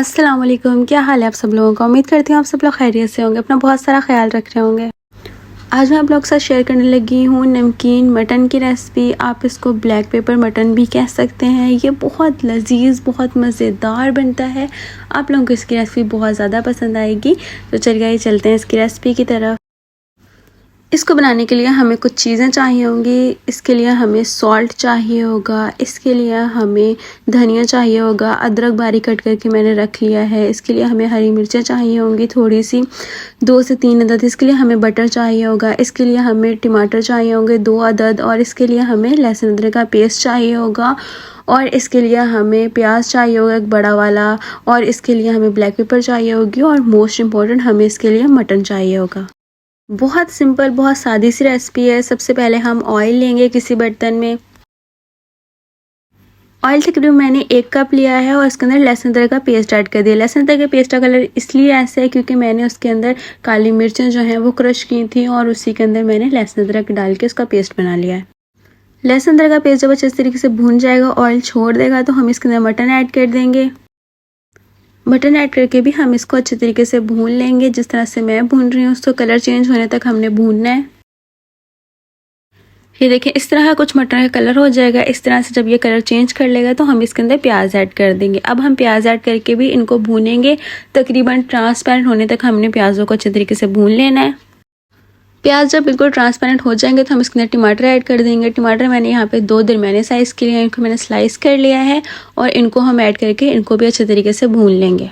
अस्सलाम वालेकुम, क्या हाल है आप सब लोगों का। उम्मीद करती हूँ आप सब लोग खैरियत से होंगे, अपना बहुत सारा ख्याल रख रहे होंगे। आज मैं आप लोग के साथ शेयर करने लगी हूँ नमकीन मटन की रेसिपी। आप इसको ब्लैक पेपर मटन भी कह सकते हैं। ये बहुत लजीज, बहुत मज़ेदार बनता है। आप लोगों को इसकी रेसिपी बहुत ज़्यादा पसंद आएगी। तो चलिए चलते हैं इसकी रेसिपी की तरफ। इसको बनाने के लिए हमें कुछ चीज़ें चाहिए होंगी। इसके लिए हमें सॉल्ट चाहिए होगा, इसके लिए हमें धनिया चाहिए होगा, अदरक बारीक कट करके मैंने रख लिया है। इसके लिए हमें हरी मिर्चें चाहिए होंगी थोड़ी सी, 2 से 3 अदद। इसके लिए हमें बटर चाहिए होगा। इसके लिए हमें टमाटर चाहिए होंगे 2 अदद। और इसके लिए हमें लहसुन अदरक का पेस्ट चाहिए होगा। और इसके लिए हमें प्याज चाहिए होगा एक बड़ा वाला। और इसके लिए हमें ब्लैक पेपर चाहिए होगी। और मोस्ट इम्पॉर्टेंट हमें इसके लिए मटन चाहिए होगा। बहुत सिंपल, बहुत सादी सी रेसिपी है। सबसे पहले हम ऑयल लेंगे किसी बर्तन में। ऑयल तकरीबन मैंने 1 कप लिया है और इसके अंदर लहसुन अदरक का पेस्ट ऐड कर दिया। लहसुन अदरक के पेस्ट का कलर इसलिए ऐसा है क्योंकि मैंने उसके अंदर काली मिर्चें जो हैं वो क्रश की थी और उसी के अंदर मैंने लहसुन अदरक डाल के उसका पेस्ट बना लिया है। लहसुन अदरक का पेस्ट जब अच्छे तरीके से भून जाएगा, ऑयल छोड़ देगा, तो हम इसके अंदर मटन ऐड कर देंगे। मटन ऐड करके भी हम इसको अच्छे तरीके से भून लेंगे। जिस तरह से मैं भून रही हूँ उसको कलर चेंज होने तक हमने भूनना है। ये देखिए इस तरह का कुछ मटन का कलर हो जाएगा। इस तरह से जब ये कलर चेंज कर लेगा तो हम इसके अंदर प्याज ऐड कर देंगे। अब हम प्याज ऐड करके भी इनको भूनेंगे। तकरीबन ट्रांसपेरेंट होने तक हमने प्याज़ों को अच्छे तरीके से भून लेना है। प्याज जब बिल्कुल ट्रांसपेरेंट हो जाएंगे तो हम इसके अंदर टमाटर ऐड कर देंगे। टमाटर मैंने यहाँ पे 2 दरमियाने साइज़ के लिए हैं, इनको मैंने स्लाइस कर लिया है और इनको हम ऐड करके इनको भी अच्छे तरीके से भून लेंगे।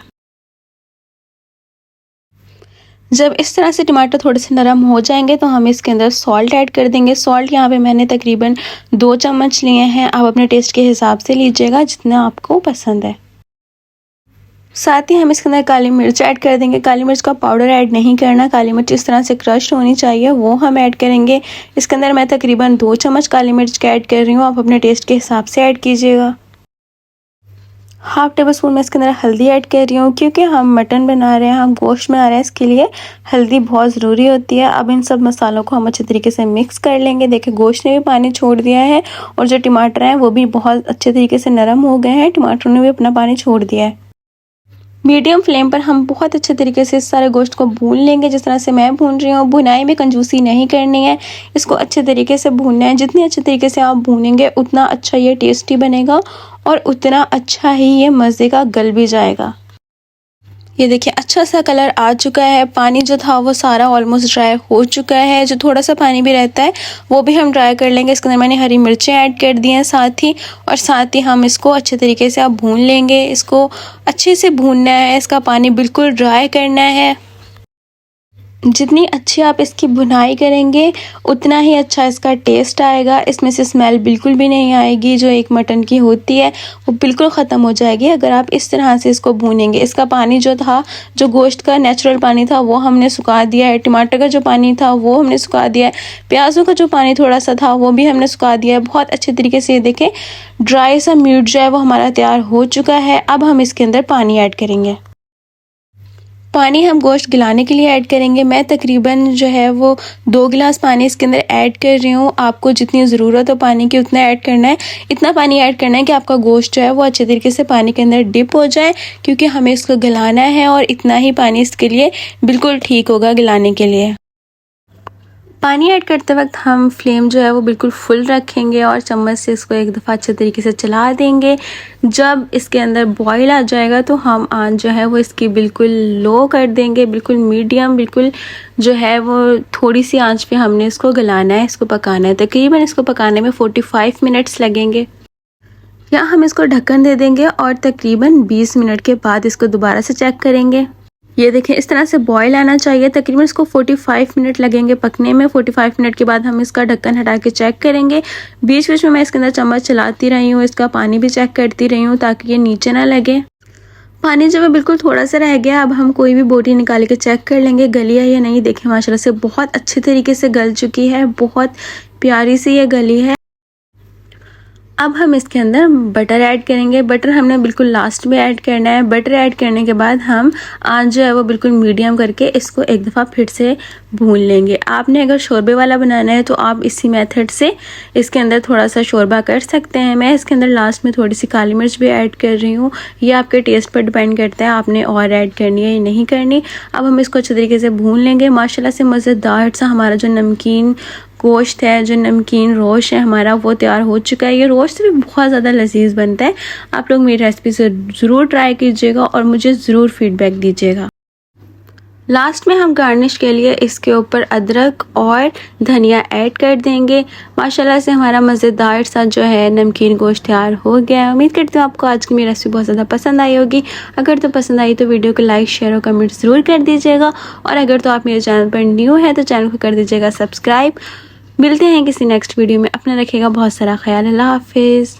जब इस तरह से टमाटर थोड़े से नरम हो जाएंगे तो हम इसके अंदर सॉल्ट ऐड कर देंगे। सॉल्ट यहाँ पे मैंने तकरीबन 2 चम्मच लिए हैं। आप अपने टेस्ट के हिसाब से लीजिएगा जितना आपको पसंद है। साथ ही हम इसके अंदर काली मिर्च ऐड कर देंगे। काली मिर्च का पाउडर ऐड नहीं करना, काली मिर्च इस तरह से क्रश होनी चाहिए, वो हम ऐड करेंगे। इसके अंदर मैं तकरीबन 2 चम्मच काली मिर्च का ऐड कर रही हूँ। आप अपने टेस्ट के हिसाब से ऐड कीजिएगा। हाफ टेबल स्पून में इसके अंदर हल्दी ऐड कर रही हूँ क्योंकि हम मटन बना रहे हैं, हम गोश्त बना रहे हैं, इसके लिए हल्दी बहुत ज़रूरी होती है। अब इन सब मसालों को हम अच्छे तरीके से मिक्स कर लेंगे। देखिए गोश्त ने भी पानी छोड़ दिया है और जो टमाटर हैं वो भी बहुत अच्छे तरीके से नरम हो गए हैं। टमाटरों ने भी अपना पानी छोड़ दिया है। मीडियम फ्लेम पर हम बहुत अच्छे तरीके से इस सारे गोश्त को भून लेंगे जिस तरह से मैं भून रही हूँ। भुनाई में कंजूसी नहीं करनी है, इसको अच्छे तरीके से भूनना है। जितनी अच्छे तरीके से आप भूनेंगे उतना अच्छा ये टेस्टी बनेगा और उतना अच्छा ही ये मज़े का गल भी जाएगा। ये देखिए अच्छा सा कलर आ चुका है। पानी जो था वो सारा ऑलमोस्ट ड्राई हो चुका है। जो थोड़ा सा पानी भी रहता है वो भी हम ड्राई कर लेंगे। इसके अंदर मैंने हरी मिर्चें ऐड कर दी हैं साथ ही हम इसको अच्छे तरीके से आप भून लेंगे। इसको अच्छे से भूनना है, इसका पानी बिल्कुल ड्राई करना है। जितनी अच्छी आप इसकी भुनाई करेंगे उतना ही अच्छा इसका टेस्ट आएगा। इसमें से स्मेल बिल्कुल भी नहीं आएगी जो एक मटन की होती है, वो बिल्कुल ख़त्म हो जाएगी अगर आप इस तरह से इसको भूनेंगे। इसका पानी जो था, जो गोश्त का नेचुरल पानी था वो हमने सुखा दिया है। टमाटर का जो पानी था वो हमने सुखा दिया है। प्याज़ों का जो पानी थोड़ा सा था वो भी हमने सुखा दिया है। बहुत अच्छे तरीके से ये देखें ड्राई सा मीट जो है वो हमारा तैयार हो चुका है। अब हम इसके अंदर पानी ऐड करेंगे। पानी हम गोश्त गिलाने के लिए ऐड करेंगे। मैं तकरीबन जो है वो 2 गिलास पानी इसके अंदर ऐड कर रही हूँ। आपको जितनी ज़रूरत हो पानी की उतना ऐड करना है। इतना पानी ऐड करना है कि आपका गोश्त जो है वो अच्छे तरीके से पानी के अंदर डिप हो जाए क्योंकि हमें इसको गलाना है और इतना ही पानी इसके लिए बिल्कुल ठीक होगा गलाने के लिए। पानी ऐड करते वक्त हम फ्लेम जो है वो बिल्कुल फुल रखेंगे और चम्मच से इसको एक दफ़ा अच्छे तरीके से चला देंगे। जब इसके अंदर बॉईल आ जाएगा तो हम आंच जो है वो इसकी बिल्कुल लो कर देंगे, बिल्कुल मीडियम, बिल्कुल जो है वो थोड़ी सी आंच पे हमने इसको गलाना है, इसको पकाना है। तकरीबन इसको पकाने में 45 मिनट्स लगेंगे। या हम इसको ढक्कन दे देंगे और तकरीबन 20 मिनट के बाद इसको दोबारा से चेक करेंगे। ये देखें इस तरह से बॉईल आना चाहिए। तकरीबन इसको 45 मिनट लगेंगे पकने में। 45 मिनट के बाद हम इसका ढक्कन हटा के चेक करेंगे। बीच बीच में मैं इसके अंदर चम्मच चलाती रही हूँ, इसका पानी भी चेक करती रही हूँ ताकि ये नीचे ना लगे। पानी जब बिल्कुल थोड़ा सा रह गया, अब हम कोई भी बोटी निकाल के चेक कर लेंगे गली है या नहीं। देखें माशाल्लाह से बहुत अच्छे तरीके से गल चुकी है, बहुत प्यारी सी ये गली है। अब हम इसके अंदर बटर ऐड करेंगे। बटर हमने बिल्कुल लास्ट में ऐड करना है। बटर ऐड करने के बाद हम आंच जो है वो बिल्कुल मीडियम करके इसको एक दफ़ा फिर से भून लेंगे। आपने अगर शोरबे वाला बनाना है तो आप इसी मेथड से इसके अंदर थोड़ा सा शोरबा कर सकते हैं। मैं इसके अंदर लास्ट में थोड़ी सी काली मिर्च भी ऐड कर रही हूँ, ये आपके टेस्ट पर डिपेंड करता है आपने और ऐड करनी है या नहीं करनी। अब हम इसको अच्छे तरीके से भून लेंगे। माशाल्लाह से मज़ेदार सा हमारा जो नमकीन गोश्त है, जो नमकीन रोश है हमारा, वो तैयार हो चुका है। ये रोश भी बहुत ज़्यादा लजीज बनता है। आप लोग मेरी रेसिपी से ज़रूर ट्राई कीजिएगा और मुझे ज़रूर फीडबैक दीजिएगा। लास्ट में हम गार्निश के लिए इसके ऊपर अदरक और धनिया ऐड कर देंगे। माशाल्लाह से हमारा मज़ेदार सा जो है नमकीन गोश्त तैयार हो गया है। उम्मीद करती हूँ आपको आज की मेरी रेसिपी बहुत ज़्यादा पसंद आई होगी। अगर तो पसंद आई तो वीडियो को लाइक शेयर और कमेंट ज़रूर कर दीजिएगा, और अगर तो आप मेरे चैनल पर न्यू है तो चैनल को कर दीजिएगा सब्सक्राइब। मिलते हैं किसी नेक्स्ट वीडियो में। अपना रखिएगा बहुत सारा ख्याल। अल्लाह हाफिज़।